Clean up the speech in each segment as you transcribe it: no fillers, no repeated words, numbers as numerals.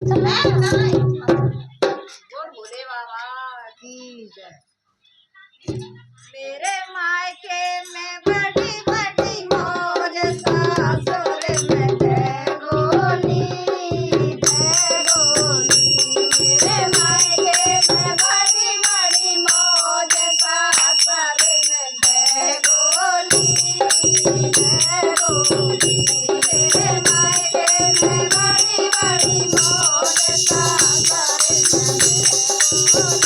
बोल भोले बाबा की जय। मेरे मायके में बड़ी बड़ी मौज, सासुर में जय गोली जय गोली। मेरे मायके में बड़ी बड़ी मौज, सासुर में जय गोली जय गोली। मेरे मायके में बड़ी बड़ी मौज, सासुर में जय गोली।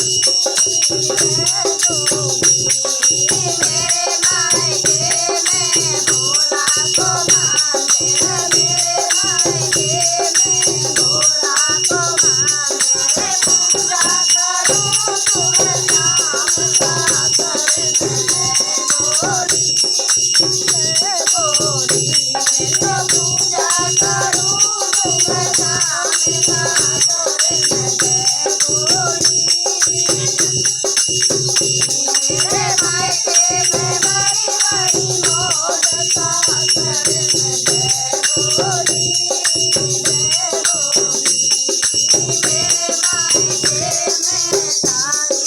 मेरे मायके में भोला को मानते हैं, मेरे मायके में भोला को मानते हैं। पूजा करूं सुबह शाम, सासुर में गोरी गोरी। मैं पूजा करूं सुबह शाम, सासुर में गोरी। मेरे मायके में बड़ी बड़ी मौज, सासुर में गोरी गोरी। मेरे मायके में शादी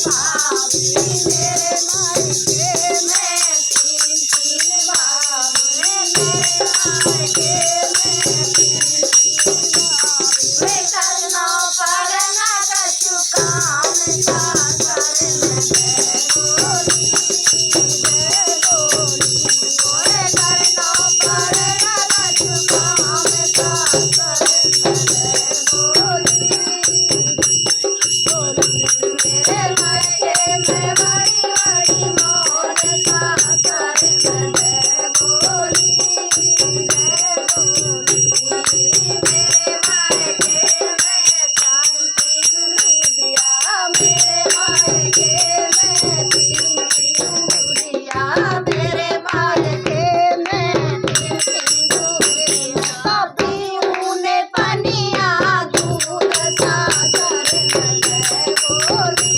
भाभी, मेरे मायके में तीन तीन भाभी, मेरे मायके में तीन तीन भाभी। वे करना पड़ना कछु काम, सासुर में गोरी जय गोरी। ओए करना पड़ना कछु काम, सासुर में गोरी गोरी। मेरे मायके में बड़ी बड़ी मौज, सासुर में गोरी जय गोरी। मेरे मायके में शांति दिया, मेरे मायके में तीन तीन दूरिया, मेरे मायके में तीन तीन दूरिया। कभी ऊने पनिया दूध, सासुर में गोरी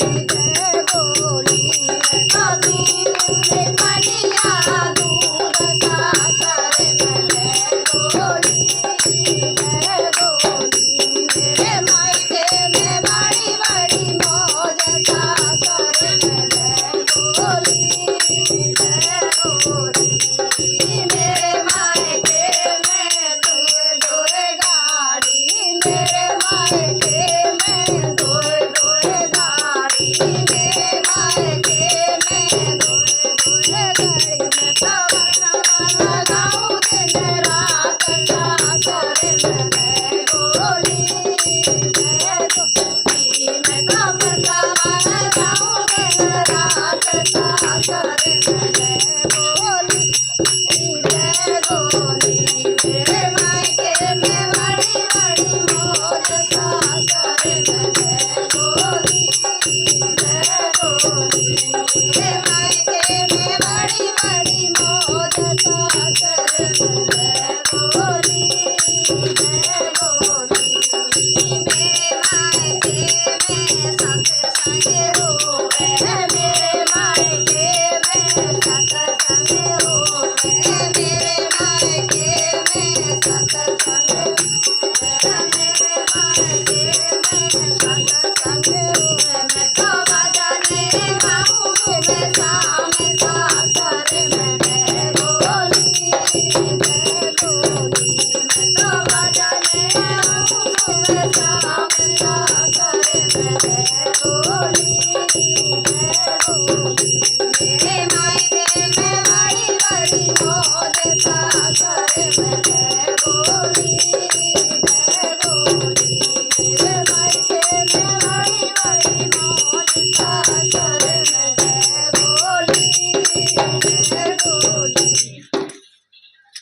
जय गोरी। कभी ऊने पनिया दूध, सासुर में गोरी जय गोरी। मेरे मायके में बड़ी बड़ी मौज, सासुर में गोरी जय गोरी। मेरे मायके में दूर दूर गाड़ी, मेरे मायके में दूर दूर गाड़ी, मेरे मायके में दूर दूर गाड़ी। मैं खबर लगाऊं दिन रात, सासुर में गोरी जय गोरी। मैं खबर लगाऊं दिन रात, सासुर में गोरी जय गोरी। मेरे मायके में बड़ी बड़ी मौज, सासुर में गोरी जय गोरी। मेरे मायके में बड़ी बड़ी मौज, सासुर में गोरी जय गोरी। मेरे मायके में सत्संग होवे, मेरे मायके में सत्संग होवे, मेरे मायके में सत्संग होवे, मेरे मायके में सत्संग होवे। मैं तो बजाने गाऊं सुबह शाम, सासुर में गोरी जय गोरी। मैं तो बजाने गाऊं सुबह शाम, सासुर में गोरी जय गोरी। मेरे मायके में बड़ी बड़ी मौज, सासुर में गोरी